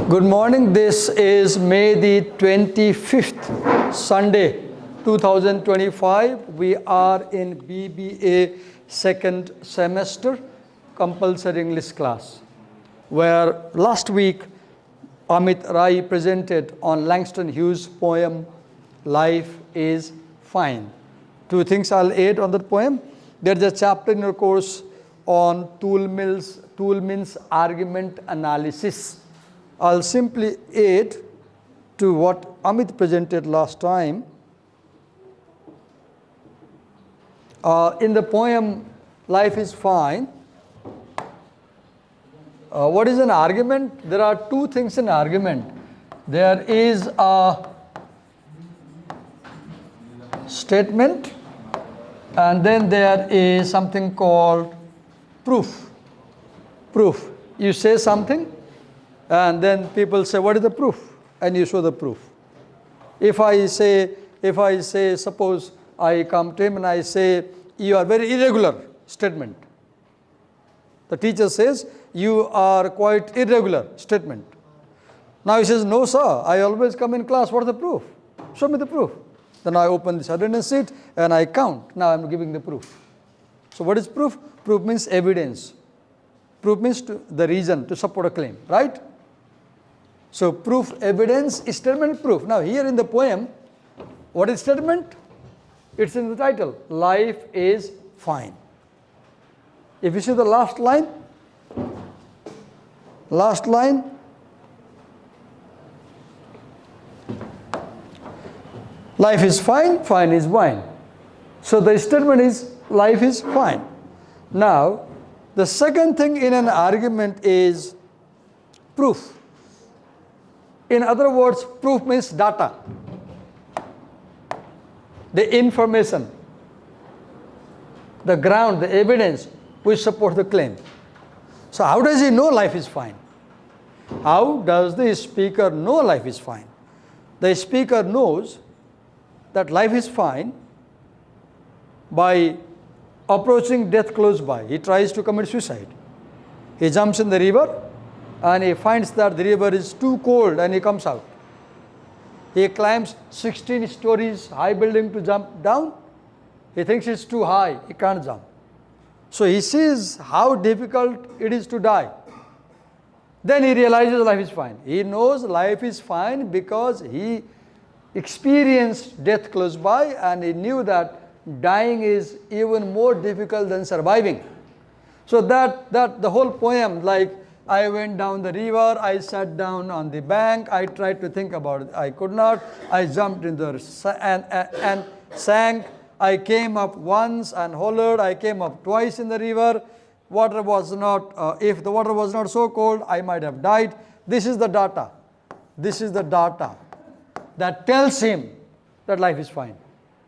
Good morning. This is May the 25th, Sunday, 2025. We are in BBA second semester compulsory English class, where last week Amit Rai presented on Langston Hughes' poem, Life is Fine. Two things I'll add on that poem. There's a chapter in your course on Toulmin's argument analysis. I'll simply add to what Amit presented last time. In the poem, Life is Fine, what is an argument? There are two things in argument. There is a statement, and then there is something called proof. Proof. You say something, and then people say, what is the proof? And you show the proof. If I say, suppose I come to him and I say, you are very irregular, statement. The teacher says, you are quite irregular, statement. Now he says, no sir, I always come in class, what is the proof? Show me the proof. Then I open this attendance sheet and I count. Now I am giving the proof. So what is proof? Proof means evidence. Proof means the reason to support a claim, right? So proof, evidence, statement, proof. Now here in the poem, what is statement? It's in the title, Life is Fine. If you see the last line, life is fine, fine is wine. So the statement is, life is fine. Now, the second thing in an argument is proof. In other words, proof means data, the information, the ground, the evidence which support the claim. So how does he know life is fine? How does the speaker know life is fine? The speaker knows that life is fine by approaching death close by. He tries to commit suicide. He jumps in the river and he finds that the river is too cold and he comes out. He climbs 16 stories high building to jump down. He thinks it's too high, he can't jump. So he sees how difficult it is to die. Then he realizes life is fine. He knows life is fine because he experienced death close by and he knew that dying is even more difficult than surviving. So that the whole poem, like, I went down the river, I sat down on the bank, I tried to think about it, I could not, I jumped in the and sank, I came up once and hollered, I came up twice in the river, water was not, if the water was not so cold, I might have died. This is the data. This is the data that tells him that life is fine.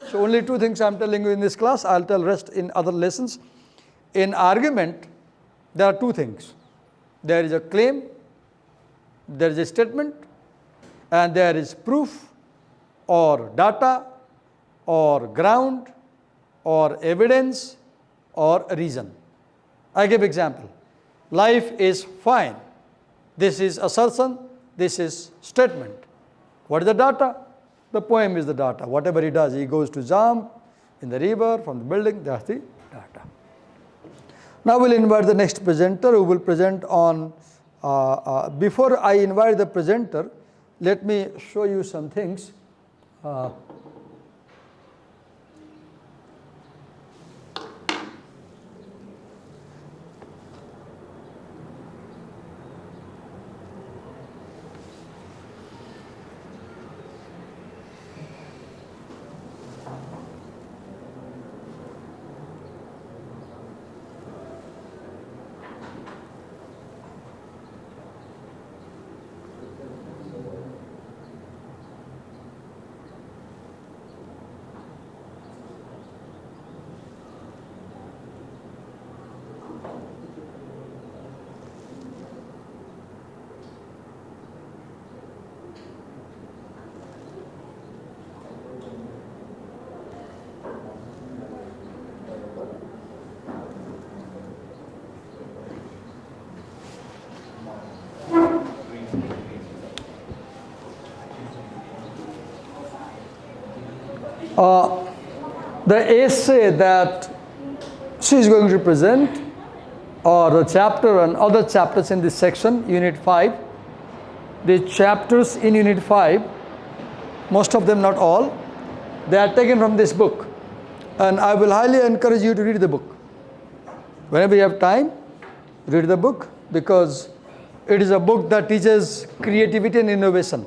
So only two things I'm telling you in this class, I'll tell rest in other lessons. In argument, there are two things. There is a claim, there is a statement, and there is proof or data or ground or evidence or reason. I give example. Life is fine. This is assertion, this is statement. What is the data? The poem is the data. Whatever he does, he goes to jump in the river, from the building, that's the data. Now we'll invite the next presenter who will present on, before I invite the presenter, let me show you some things. The essay that she is going to present, or the chapter and other chapters in this section, Unit 5, the chapters in Unit 5, most of them, not all, they are taken from this book. And I will highly encourage you to read the book. Whenever you have time, read the book, because it is a book that teaches creativity and innovation.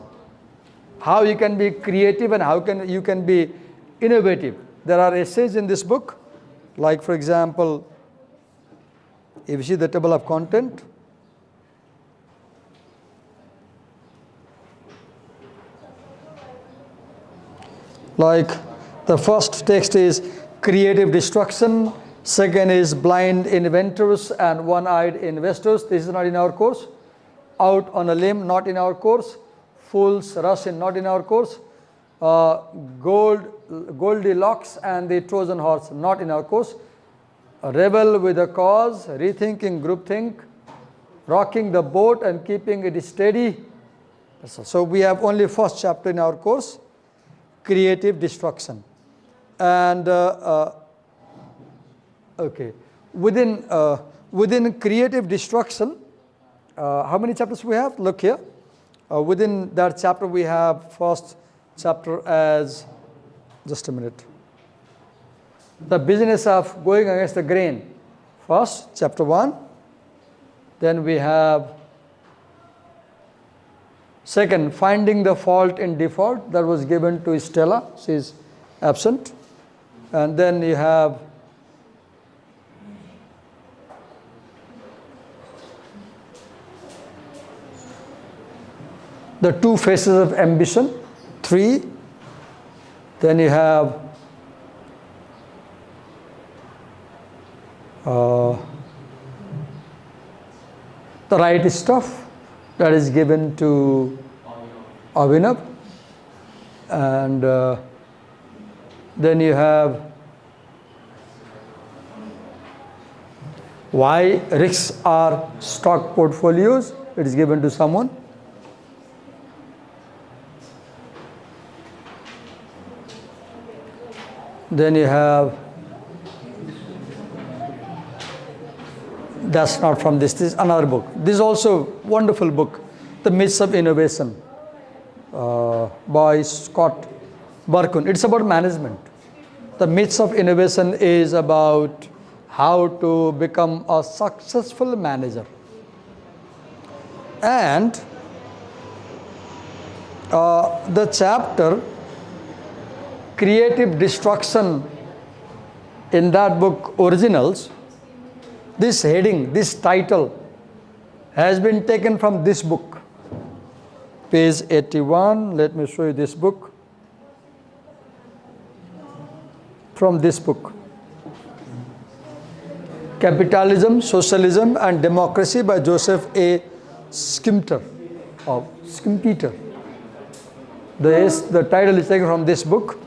How you can be creative and how you can be innovative. There are essays in this book, like for example, if you see the table of content, like the first text is creative destruction, second is blind inventors and one-eyed investors. This is not in our course. Out on a limb, not in our course. Fool's rush, not in our course. Goldilocks and the Trojan horse, not in our course. A rebel with a cause, rethinking groupthink, rocking the boat and keeping it steady. So we have only first chapter in our course, creative destruction. And okay, within creative destruction, how many chapters we have? Look here. Within that chapter we have first chapter as, just a minute, the business of going against the grain. First, chapter 1. Then we have second, finding the fault in default. That was given to Stella. She is absent. And then you have the two faces of ambition. 3. Then you have the right stuff, that is given to Abhinav. And then you have why risks are stock portfolios. It is given to someone. Then you have, that's not from this is another book. This is also wonderful book, The Myths of Innovation, by Scott Barkun. It's about management. The Myths of Innovation is about how to become a successful manager. And the chapter Creative Destruction in that book, Originals, this heading, this title has been taken from this book. Page 81, let me show you this book. From this book. Capitalism, Socialism and Democracy by Joseph A. Schumpeter. The title is taken from this book.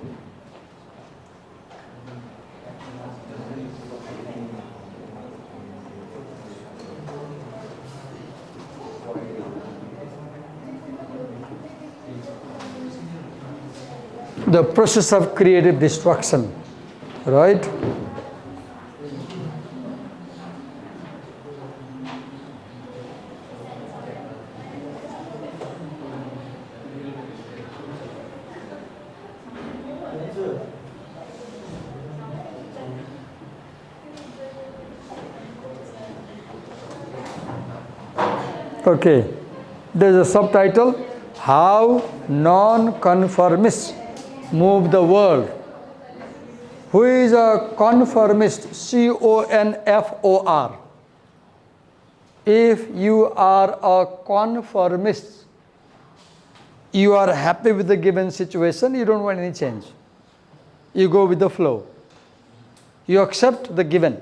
The process of creative destruction, right? Okay, there's a subtitle, How Non-Conformists Move the World. Who is a conformist? C-O-N-F-O-R. If you are a conformist, you are happy with the given situation, you don't want any change. You go with the flow. You accept the given.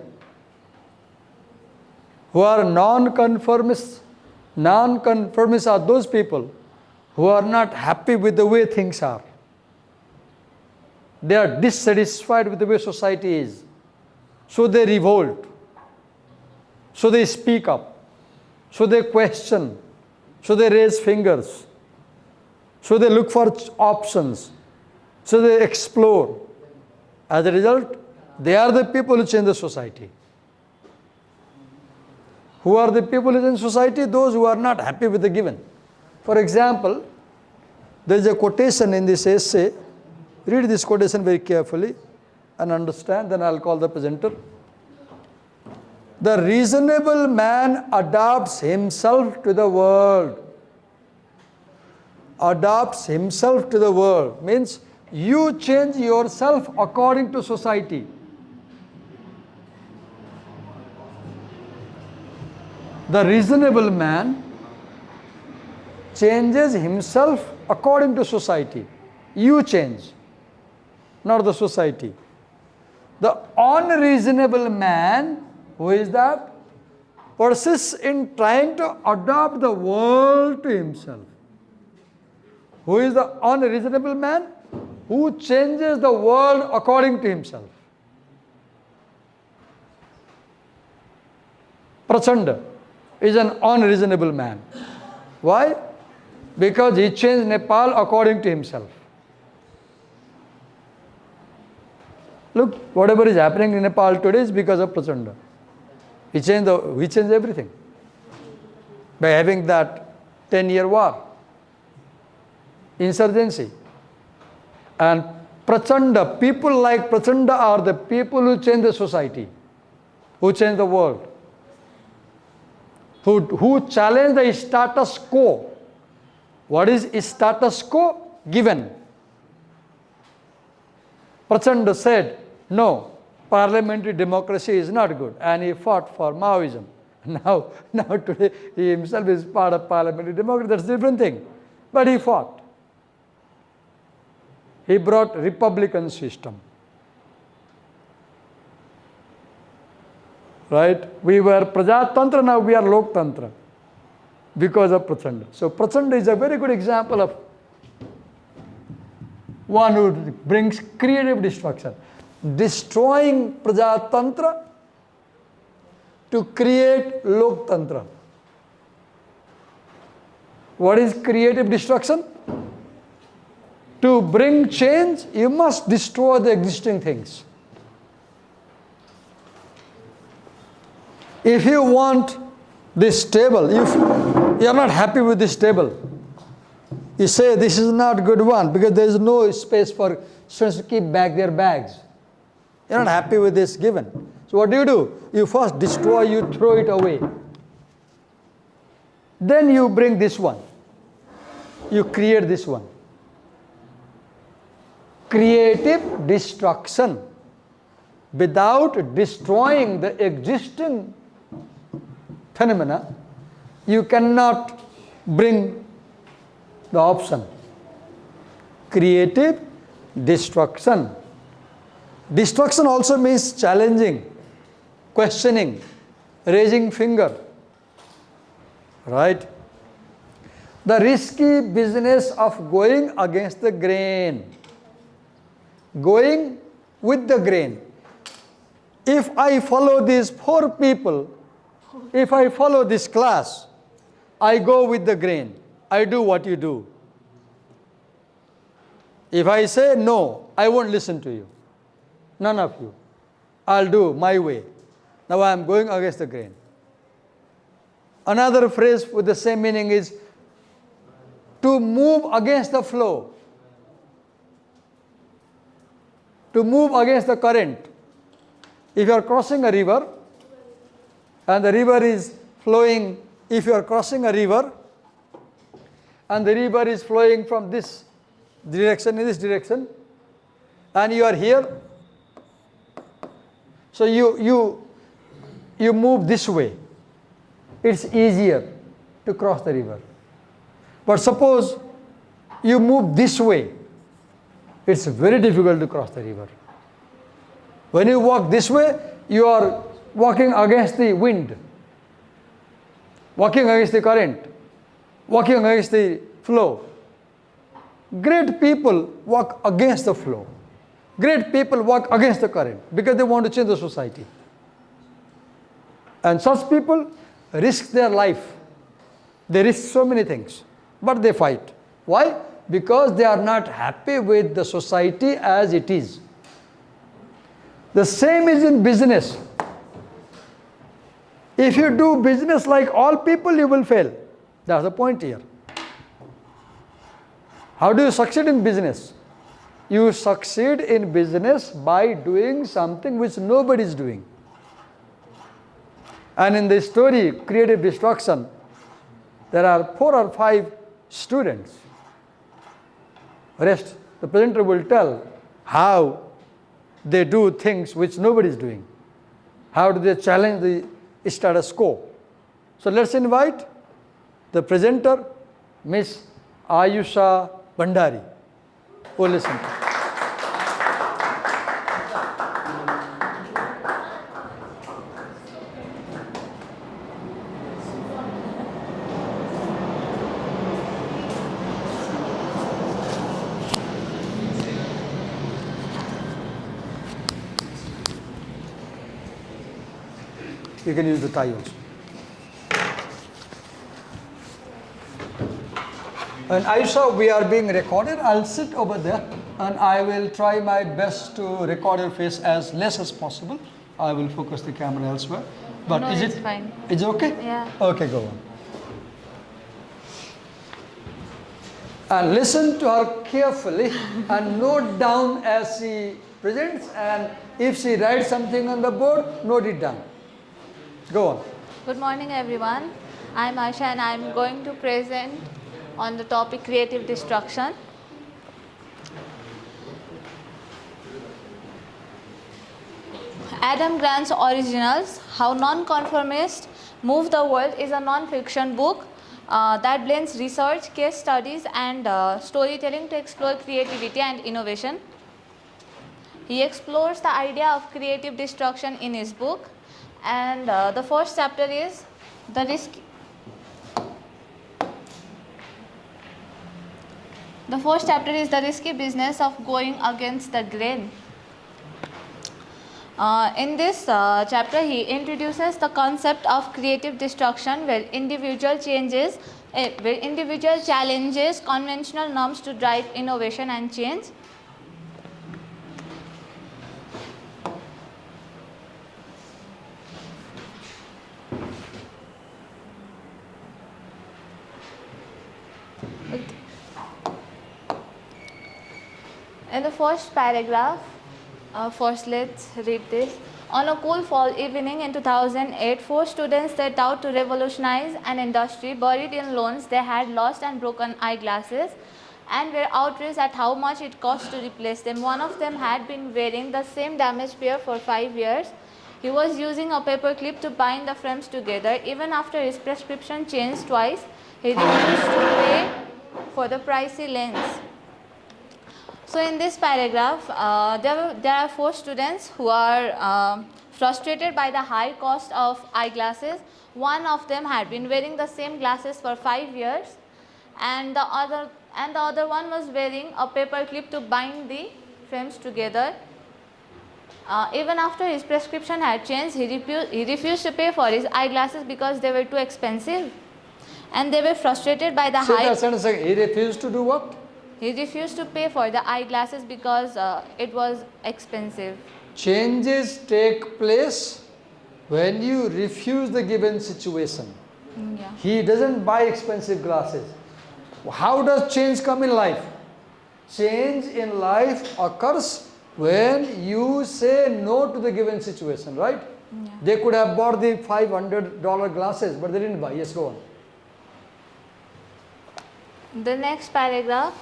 Who are non-conformists? Non-conformists are those people who are not happy with the way things are. They are dissatisfied with the way society is. So they revolt. So they speak up. So they question. So they raise fingers. So they look for options. So they explore. As a result, they are the people who change the society. Who are the people in society? Those who are not happy with the given. For example, there is a quotation in this essay. Read this quotation very carefully and understand, then I'll call the presenter. The reasonable man adapts himself to the world. Adapts himself to the world means you change yourself according to society. The reasonable man changes himself according to society. You change, not the society. The unreasonable man, who is that? Persists in trying to adapt the world to himself. Who is the unreasonable man? Who changes the world according to himself. Prachanda is an unreasonable man. Why? Because he changed Nepal according to himself. Look, whatever is happening in Nepal today is because of Prachanda. He changed everything by having that 10-year war, insurgency. And Prachanda, people like Prachanda are the people who change the society, who change the world, who challenge the status quo. What is status quo? Given. Prachanda said, no, parliamentary democracy is not good, and he fought for Maoism. Now today he himself is part of parliamentary democracy, that's a different thing. But he fought. He brought republican system. Right? We were Prajatantra, now we are Loktantra because of Prachanda. So Prachanda is a very good example of one who brings creative destruction. Destroying Prajatantra to create Loktantra. What is creative destruction? To bring change, you must destroy the existing things. If you want this table, if you are not happy with this table, you say this is not a good one because there is no space for students to keep back their bags. You are not happy with this given. So what do? You first destroy, you throw it away. Then you bring this one. You create this one. Creative destruction. Without destroying the existing phenomena, you cannot bring the option. Creative destruction. Destruction also means challenging, questioning, raising finger. Right? The risky business of going against the grain. Going with the grain. If I follow these 4 people, if I follow this class, I go with the grain. I do what you do. If I say no, I won't listen to you. None of you. I'll do my way. Now I am going against the grain. Another phrase with the same meaning is to move against the flow. To move against the current. If you are crossing a river and the river is flowing, if you are crossing a river and the river is flowing from this direction in this direction and you are here, so you move this way. It's easier to cross the river. But suppose you move this way, it's very difficult to cross the river. When you walk this way, you are walking against the wind, walking against the current, walking against the flow. Great people walk against the flow. Great people walk against the current because they want to change the society. And such people risk their life. They risk so many things, but they fight. Why? Because they are not happy with the society as it is. The same is in business. If you do business like all people, you will fail. That's the point here. How do you succeed in business? You succeed in business by doing something which nobody is doing. And in the story, Creative Destruction, there are 4 or 5 students. Rest, the presenter will tell how they do things which nobody is doing. How do they challenge the status quo? So let's invite the presenter, Miss Ayusha Bhandari. Oh, listen. You can use the tie also. And Ayusha, we are being recorded. I'll sit over there and I will try my best to record your face as less as possible. I will focus the camera elsewhere. But no, is it's it fine. Is it okay? Yeah. Okay, go on. And listen to her carefully and note down as she presents, and if she writes something on the board, note it down. Go on. Good morning, everyone. I'm Asha and I'm going to present on the topic creative destruction. Adam Grant's Originals, How Nonconformists Move the World is a non-fiction book that blends research, case studies and storytelling to explore creativity and innovation. He explores the idea of creative destruction in his book, and the first chapter is the risky business of going against the grain. In this chapter, he introduces the concept of creative destruction, where individual challenges conventional norms to drive innovation and change. In the first paragraph, first let's read this. On a cool fall evening in 2008, 4 students set out to revolutionize an industry buried in loans. They had lost and broken eyeglasses and were outraged at how much it cost to replace them. One of them had been wearing the same damaged pair for 5 years. He was using a paper clip to bind the frames together. Even after his prescription changed twice, he refused to pay for the pricey lens. So in this paragraph, there are 4 students who are frustrated by the high cost of eyeglasses. One of them had been wearing the same glasses for 5 years, and the other one was wearing a paper clip to bind the frames together. Even after his prescription had changed, he refused to pay for his eyeglasses because they were too expensive, and they were frustrated by the high. He refused to do what? He refused to pay for the eyeglasses because it was expensive. Changes take place when you refuse the given situation. Yeah. He doesn't buy expensive glasses. How does change come in life? Change in life occurs when you say no to the given situation, right? Yeah. They could have bought the $500 glasses, but they didn't buy. Yes, go on. The next paragraph.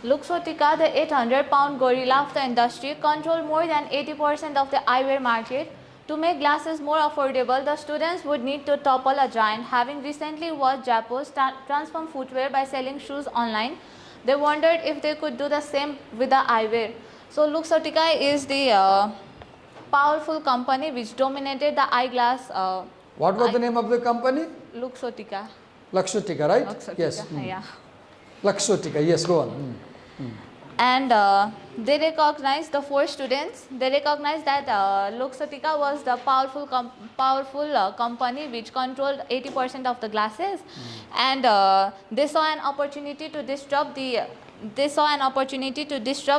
Luxottica, the 800-pound gorilla of the industry, controlled more than 80% of the eyewear market. To make glasses more affordable, the students would need to topple a giant. Having recently watched Jappos transform footwear by selling shoes online, they wondered if they could do the same with the eyewear. So Luxottica is the powerful company which dominated the eyeglass. What was the name of the company? Luxottica. Luxottica, right? Luxottica, yes. Yeah. Luxottica, yes, go on. And they recognized, the 4 students, they recognized that Luxottica was the powerful company which controlled 80% of the glasses, and they saw an opportunity to disrupt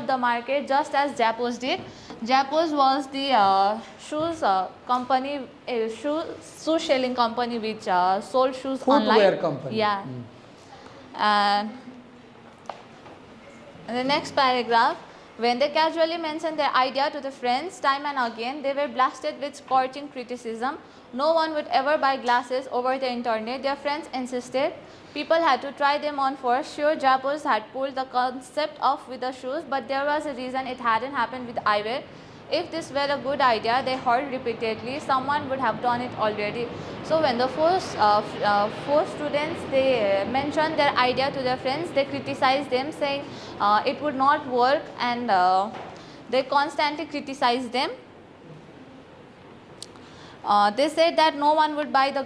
the market just as Jappos did. Jappos was the shoes company, shoe selling company which sold shoes online. Footwear company. Yeah. And the next paragraph, when they casually mentioned their idea to the friends time and again, they were blasted with scorching criticism. No one would ever buy glasses over the internet. Their friends insisted people had to try them on first. Sure, Jappos had pulled the concept off with the shoes, but there was a reason it hadn't happened with eyewear. If this were a good idea, they heard repeatedly, someone would have done it already. So when the four students, they mentioned their idea to their friends, they criticized them saying it would not work, and they constantly criticized them. They said that no one would buy the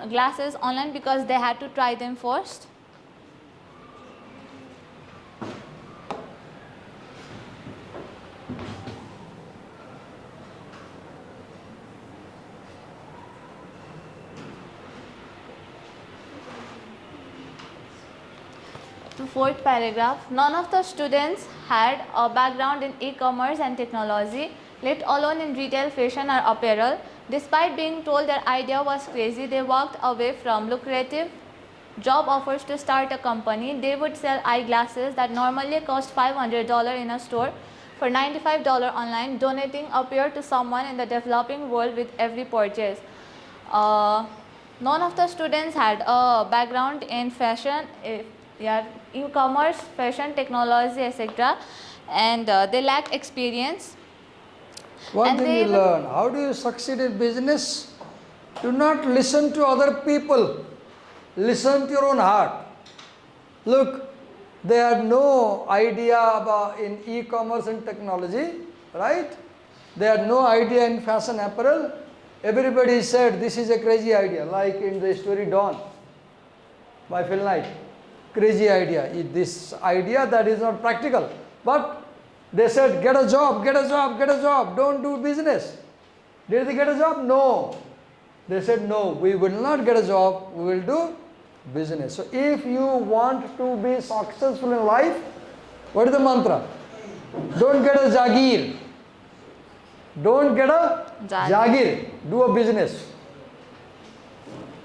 glasses online because they had to try them first. To fourth paragraph, none of the students had a background in e-commerce and technology, let alone in retail, fashion or apparel. Despite being told their idea was crazy, they walked away from lucrative job offers to start a company. They would sell eyeglasses that normally cost $500 in a store for $95 online, donating a pair to someone in the developing world with every purchase. None of the students had a background in fashion, e-commerce, fashion, technology, etc., and they lack experience. One And thing they you even- learn, how do you succeed in business? Do not listen to other people. Listen to your own heart. Look, they had no idea about in e-commerce and technology, right? They had no idea in fashion apparel. Everybody said this is a crazy idea, like in the story Dawn by Phil Knight. Crazy idea. This idea that is not practical. But they said, get a job, get a job, get a job. Don't do business. Did they get a job? No. They said, no, we will not get a job. We will do business. So if you want to be successful in life, what is the mantra? Don't get a jagir. Don't get a jagir. Do a business.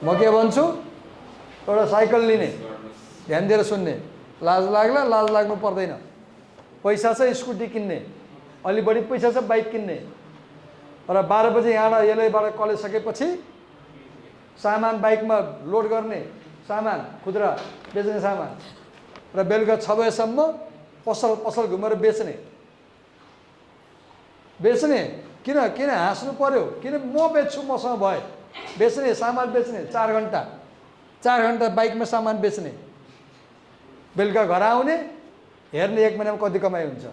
म के भन्छु एउटा cycle लिने ध्यान दिएर सुन्ने लाज लाग्ला लाज लाग्नु पर्दैन पैसा छ स्कुटी किन्ने अलि बढी पैसा छ बाइक किन्ने र 12 बजे यहाँ यसलेबाट कलेज सकेपछि सामान बाइकमा लोड गर्ने सामान खुद्रा बेच्ने सामान र बेलुका 6 बजेसम्म पसल घुमेर बेच्ने किन हाँस्नु पर्यो किन म बेच्छु मसँग भए बेच्ने सामान बेच्ने 4 घण्टा बाइकमा सामान बेच्ने बेलुका घर आउने हेर्ने 1 महिनामा कति कमाइ हुन्छ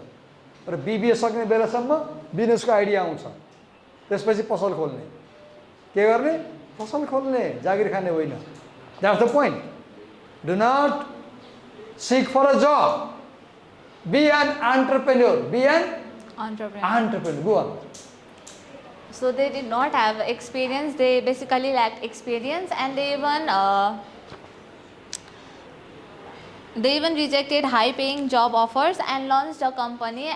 र बीबीए सक्ने बेलासम्म बिजनेसको आइडिया आउँछ त्यसपछि पसल खोल्ने के गर्ने पसल खोल्ने जागिर खाने होइन that's the point do not seek for a job be an entrepreneur go on. So they did not have experience, they basically lacked experience, and they even rejected high paying job offers and launched a company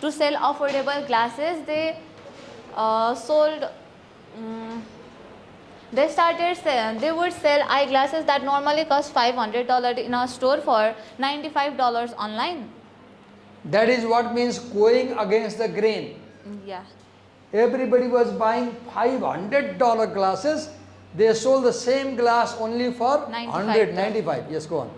to sell affordable glasses. They they would sell eyeglasses that normally cost $500 in a store for $95 online. That is what means going against the grain. Yeah. Everybody was buying $500 glasses. They sold the same glass only for $195. Yes, go on.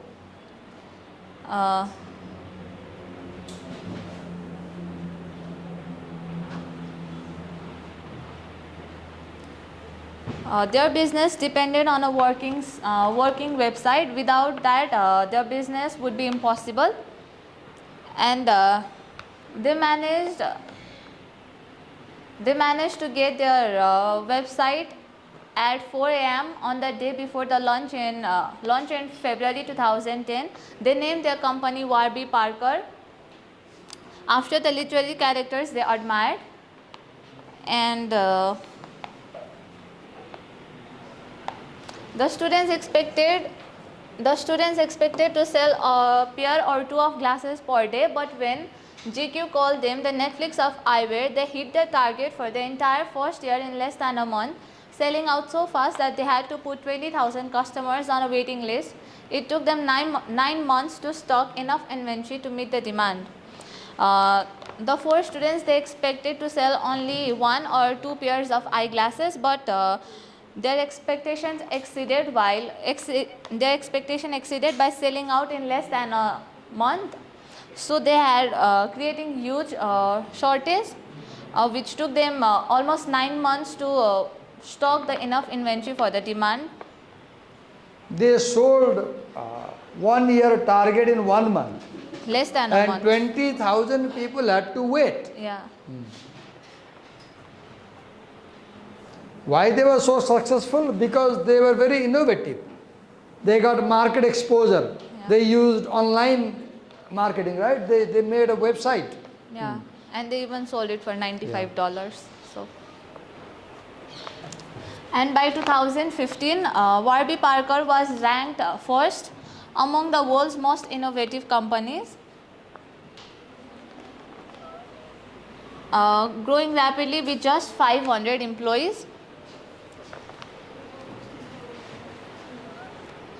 Their business depended on a working website. Without that, their business would be impossible. And they managed to get their website at 4 a.m. on the day before the launch in February 2010. They named their company Warby Parker after the literary characters they admired. And the students expected The students expected to sell a pair or two of glasses per day, but when GQ called them the Netflix of eyewear, they hit their target for the entire first year in less than a month, selling out so fast that they had to put 20,000 customers on a waiting list. It took them 9 months to stock enough inventory to meet the demand. The 4 students, they expected to sell only 1 or 2 pairs of eyeglasses, but their expectation exceeded by selling out in less than a month. So they had creating huge shortage, which took them almost 9 months to stock the enough inventory for the demand. They sold 1 year target in 1 month. Less than a And month. 20,000 people had to wait. Yeah. Why they were so successful? Because they were very innovative. They got market exposure. Yeah. They used online marketing, right? They made a website. Yeah. And they even sold it for $95. So. And by 2015, Warby Parker was ranked first among the world's most innovative companies, growing rapidly with just 500 employees.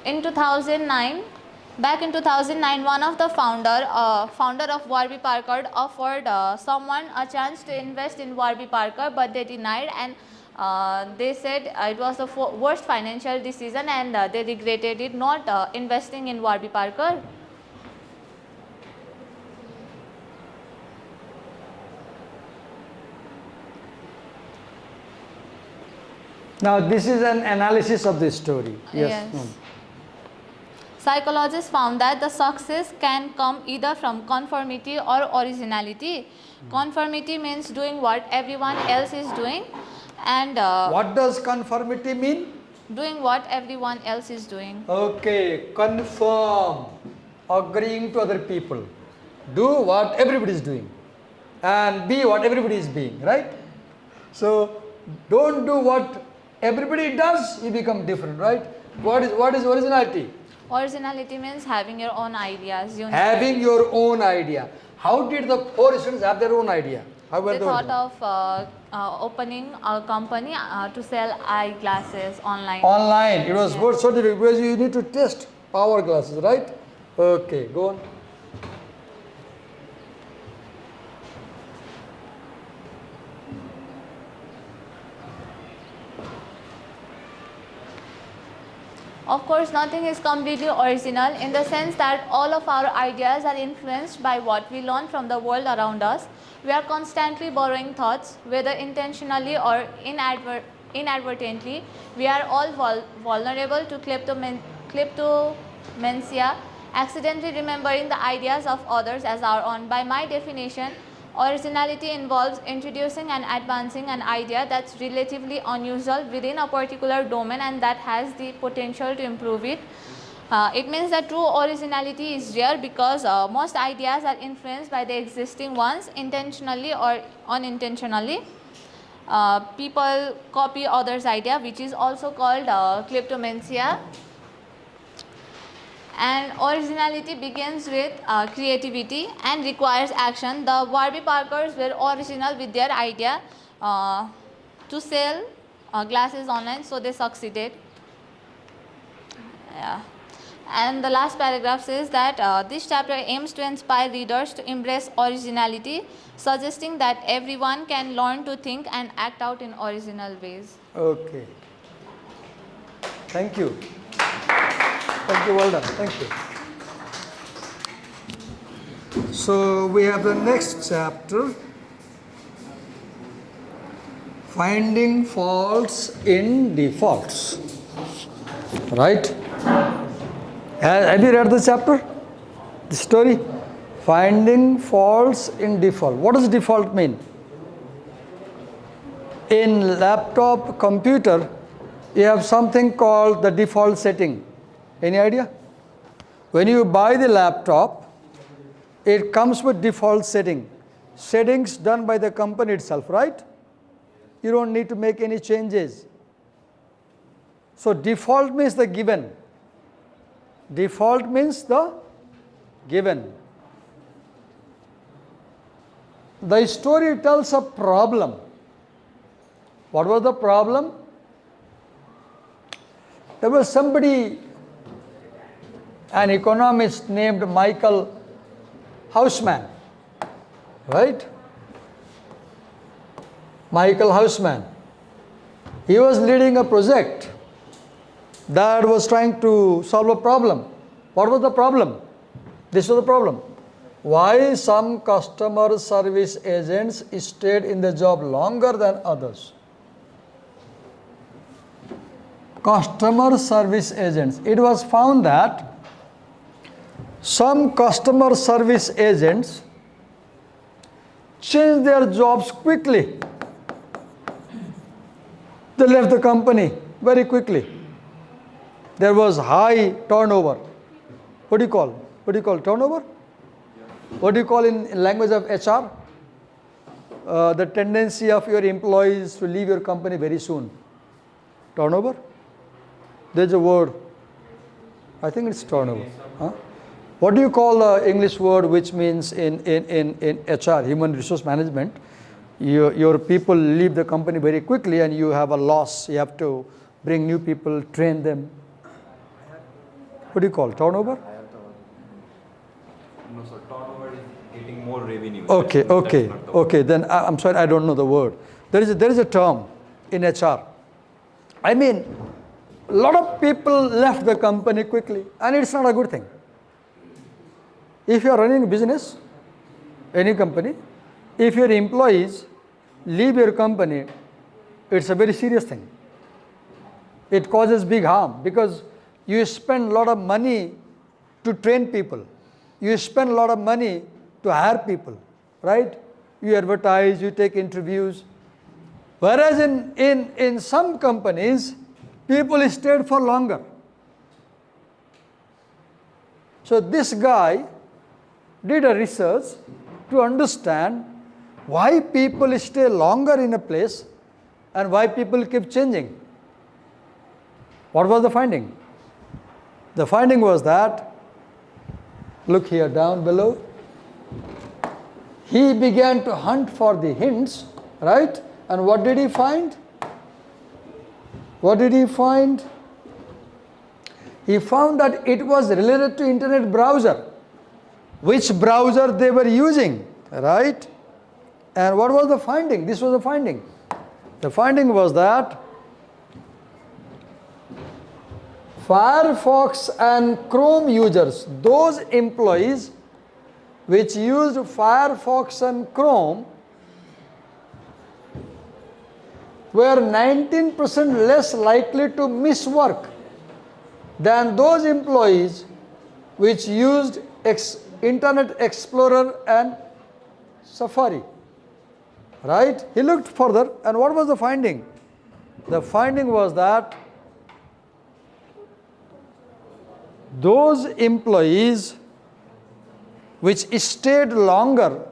In 2009, back in 2009, one of the founder of Warby Parker offered someone a chance to invest in Warby Parker, but they denied, and they said it was the worst financial decision, and they regretted it not investing in Warby Parker. Now this is an analysis of this story. Yes. Psychologists found that the success can come either from conformity or originality. Conformity means doing what everyone else is doing, and What does conformity mean? doing what everyone else is doing. Okay, conform, agreeing to other people. Do what everybody is doing and be what everybody is being, right? So don't do what everybody does, you become different, right? What is originality? Originality means having your own ideas. Having your own idea. How did the 4 students have their own idea? How were They thought of opening a company to sell eyeglasses online. Online. It was Yeah. so difficult because you need to test power glasses, right? Okay, go on. Of course, nothing is completely original in the sense that all of our ideas are influenced by what we learn from the world around us. We are constantly borrowing thoughts, whether intentionally or inadvertently. We are all vulnerable to kleptomania, accidentally remembering the ideas of others as our own. By my definition, originality involves introducing and advancing an idea that's relatively unusual within a particular domain and that has the potential to improve it. It means that true originality is rare because most ideas are influenced by the existing ones, intentionally or unintentionally. People copy others' idea, which is also called kleptomania. And originality begins with creativity and requires action. The Warby Parkers were original with their idea to sell glasses online, so they succeeded. Yeah. And the last paragraph says that this chapter aims to inspire readers to embrace originality, suggesting that everyone can learn to think and act out in original ways. Okay. Thank you. Thank you, well done. Thank you. So we have the next chapter, finding faults in defaults. Right? Have you read the chapter? The story? Finding faults in default. What does default mean? In laptop computer, you have something called the default setting. Any idea? When you buy the laptop, it comes with default setting. Settings done by the company itself, right? You don't need to make any changes. So default means the given. Default means the given. The story tells a problem. What was the problem? There was somebody, an economist named Michael Haussmann, right? Michael Haussmann. He was leading a project that was trying to solve a problem. What was the problem? This was the problem. Why some customer service agents stayed in the job longer than others? Customer service agents. It was found that some customer service agents changed their jobs quickly. They left the company very quickly. There was high turnover. What do you call? What do you call turnover? What do you call in language of HR? The tendency of your employees to leave your company very soon. Turnover? There's a word. I think it's turnover. Huh? What do you call the English word which means in HR, human resource management? Your people leave the company very quickly and you have a loss. You have to bring new people, train them. What do you call turnover? No, sir. Turnover is getting more revenue. Okay. Then I'm sorry, I don't know the word. There is a term in HR. I mean, a lot of people left the company quickly, and it's not a good thing. If you are running a business, any company, if your employees leave your company, it's a very serious thing. It causes big harm because you spend a lot of money to train people. You spend a lot of money to hire people, right? You advertise, you take interviews. Whereas in some companies, people stayed for longer. So this guy did a research to understand why people stay longer in a place and why people keep changing. What was the finding? The finding was that, look here down below, he began to hunt for the hints, right? And what did he find? What did he find? He found that it was related to internet browser, which browser they were using, right? And what was the finding? This was the finding. The finding was that Firefox and Chrome users, those employees which used Firefox and Chrome, were 19% less likely to miss work than those employees which used Internet Explorer and Safari. Right? He looked further, and what was the finding? The finding was that those employees which stayed longer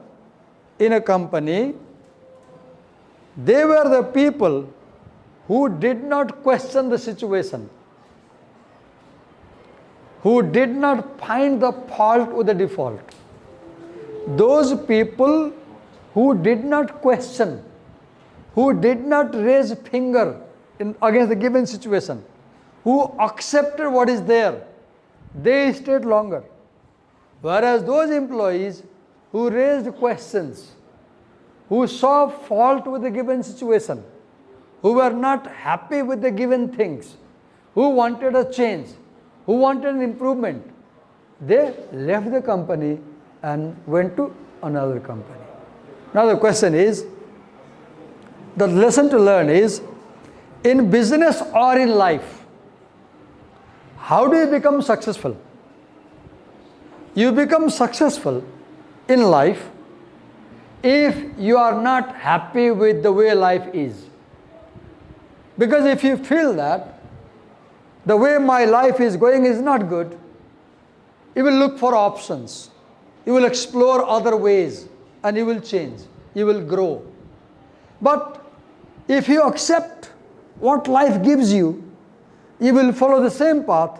in a company, they were the people who did not question the situation, who did not find the fault with the default. Those people who did not question, who did not raise finger against the given situation, who accepted what is there, they stayed longer. Whereas those employees who raised questions, who saw fault with the given situation, who were not happy with the given things, who wanted a change, who wanted an improvement, they left the company and went to another company. Now the question is, the lesson to learn is, in business or in life, how do you become successful? You become successful in life if you are not happy with the way life is. Because if you feel that the way my life is going is not good, you will look for options. You will explore other ways and you will change. You will grow. But if you accept what life gives you, you will follow the same path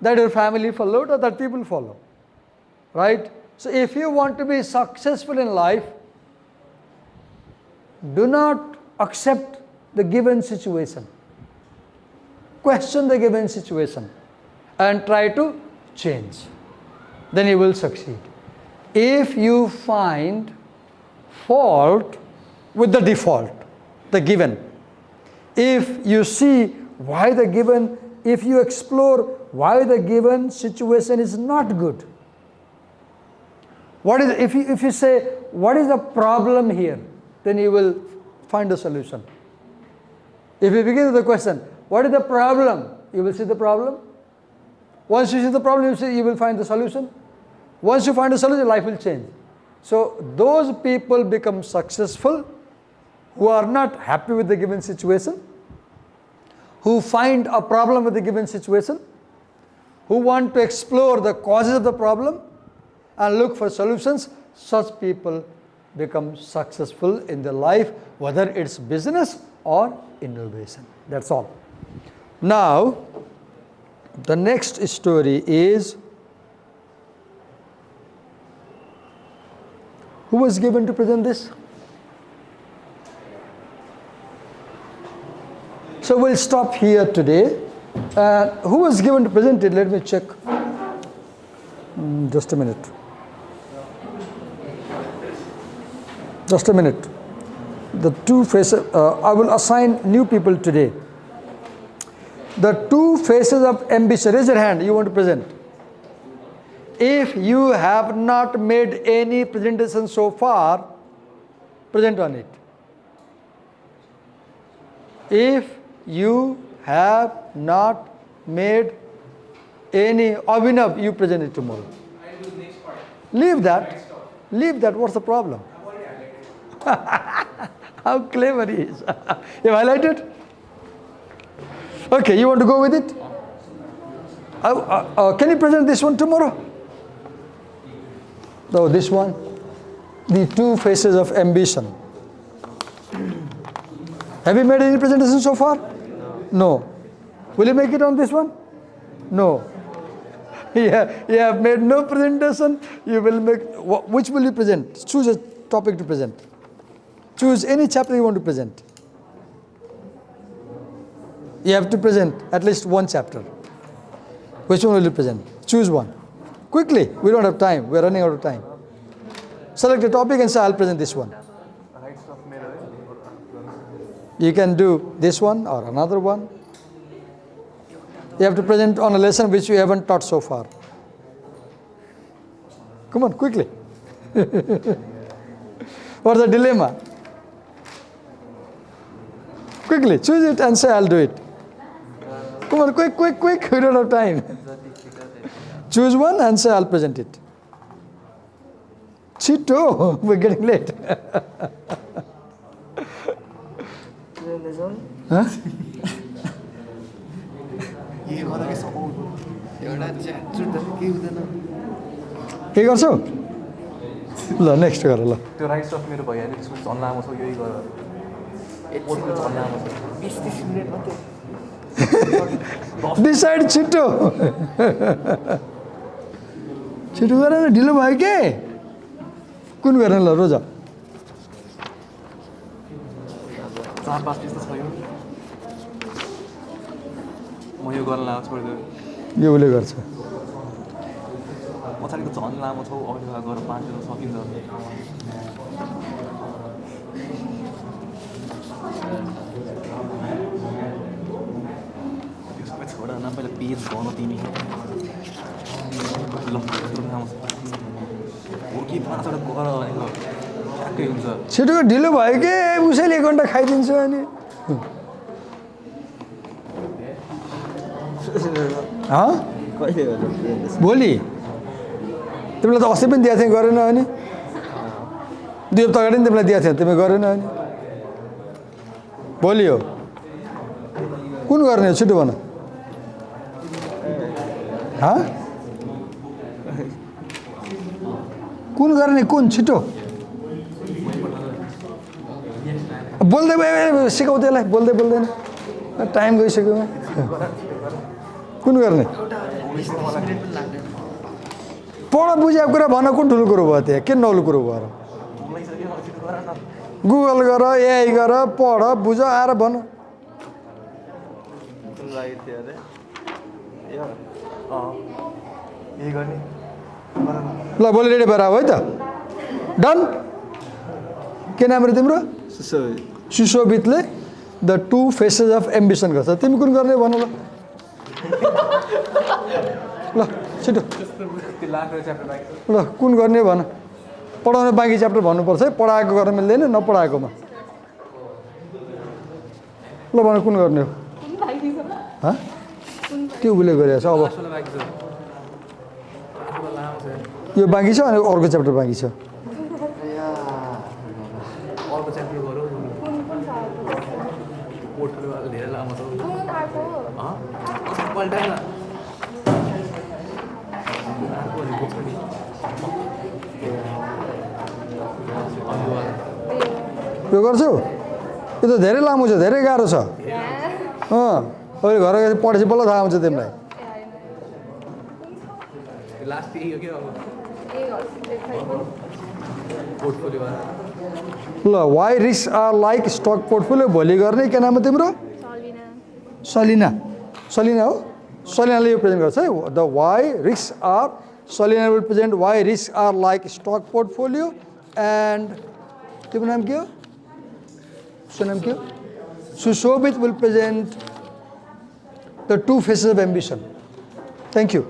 that your family followed or that people follow. Right? So if you want to be successful in life, do not accept the given situation. Question the given situation and try to change. Then you will succeed. If you find fault with the default, the given, if you see why the given, if you explore why the given situation is not good, what is, if you say, what is the problem here, then you will find a solution. If you begin with the question, what is the problem, you will see the problem. Once you see the problem, you will find the solution. Once you find a solution, life will change. So those people become successful who are not happy with the given situation, who find a problem with the given situation, who want to explore the causes of the problem and look for solutions. Such people become successful in their life, whether it's business or innovation. That's all. Now, the next story is, who was given to present this? So we'll stop here today. Who was given to present it? Let me check. Just a minute. Just a minute. The two faces, I will assign new people today. The two faces of ambition. Raise your hand, you want to present. If you have not made any presentation so far, present on it. If you have not made any, Abhinav, you present it tomorrow. I'll do the next part. Leave that. Leave that. What's the problem? I've already highlighted. How clever he is. You highlighted? Okay, you want to go with it? Can you present this one tomorrow? No, this one. The two faces of ambition. Have you made any presentation so far? No. Will you make it on this one? No. Yeah, you have made no presentation. You will make. Which will you present? Choose a topic to present. Choose any chapter you want to present. You have to present at least one chapter. Which one will you present? Choose one. Quickly, we don't have time. We're running out of time. Select a topic and say, I'll present this one. You can do this one or another one. You have to present on a lesson which you haven't taught so far. Come on, quickly. What's the dilemma? Quickly, choose it and say, I'll do it. Come on, quick, quick, quick. We don't have time. Choose one and say, I'll present it. Chito, we're getting late. Huh? के गर्छौ ल next गर ल त्यो right stuff मेरो भयो भने त्यसको झन् लामो छ यही गर ओर्को झन् लामो छ 20-30 मिनेट मात्रै डिसाइड छिटो छिटो गर न ढिलो भयो के कुन गर्ने ल रोज 4-5 त्यस्तो छ यो म यो गर्न लाग्छ छोड्दै यो उसले गर्छ पछाडिको झन् लामो छ अगाडि गएर 5 दिन सकिन्छ त्यो सबै छोड न पहिला पेज गर्नु तिमी ल त्यो लामो छ हो कि 5 वटा गर भनेको ठ्याक्कै हुन्छ छिटो ढिलो भयो के उसैले 1 घन्टा खाइदिन्छ अनि भोलि तिमीलाई त अस्ति पनि दिएको थिएँ गरेन अनि 2 हप्ता अगाडि पनि तिमीलाई दिएको थिएँ तिमी गरेन अनि भोलि हो कुन गर्ने हो छिटो भन कुन गर्ने कुन छिटो बोल्दै सिकाउ त्यसलाई बोल्दै बोल्दैन टाइम गइसक्यो कुन गर्ने पढ बुझेको कुरा भन कुन ठुलो कुरो भयो त्यहाँ के नौलो कुरो भयो र गुगल गर एआई गर पढ बुझ आएर भन ल भोलि रेडी भएर आऊ है त डन के नाम रे तिम्रो सुशोभितले the two faces of ambition गर्छ तिमी कुन गर्ने भन ल ल छिटो ल कुन गर्ने भन पढाउने बाँकी च्याप्टर भन्नुपर्छ है पढाएको गर्न मिल्दैन नपढाएकोमा ल भन कुन गर्ने हो त्यो उसले गरेको छ अब यो बाँकी छ अनि अर्को च्याप्टर बाँकी छ अर्को च्याप्टर गरौँ पोर्टफोलियो वाला धेरै लामो छ पल्टाएन यो गर्छौ यो त धेरै लामो छ धेरै गाह्रो छ अहिले घर गएर पढेपछि बल्ल थाहा हुन्छ तिमीलाई लास्ट यही हो कि अब पोर्टफोलियो वाला ल why risk are like stock portfolio भोलि गर्ने के नाम हो तिम्रो सलिना सलिना हो सलिनाले यो प्रेजेन्ट गर्छ है the why risk are Salina will present why risk are like stock portfolio and तिम्रो नाम के हो उसको नाम के हो Sushobhit will present the two faces of ambition thank you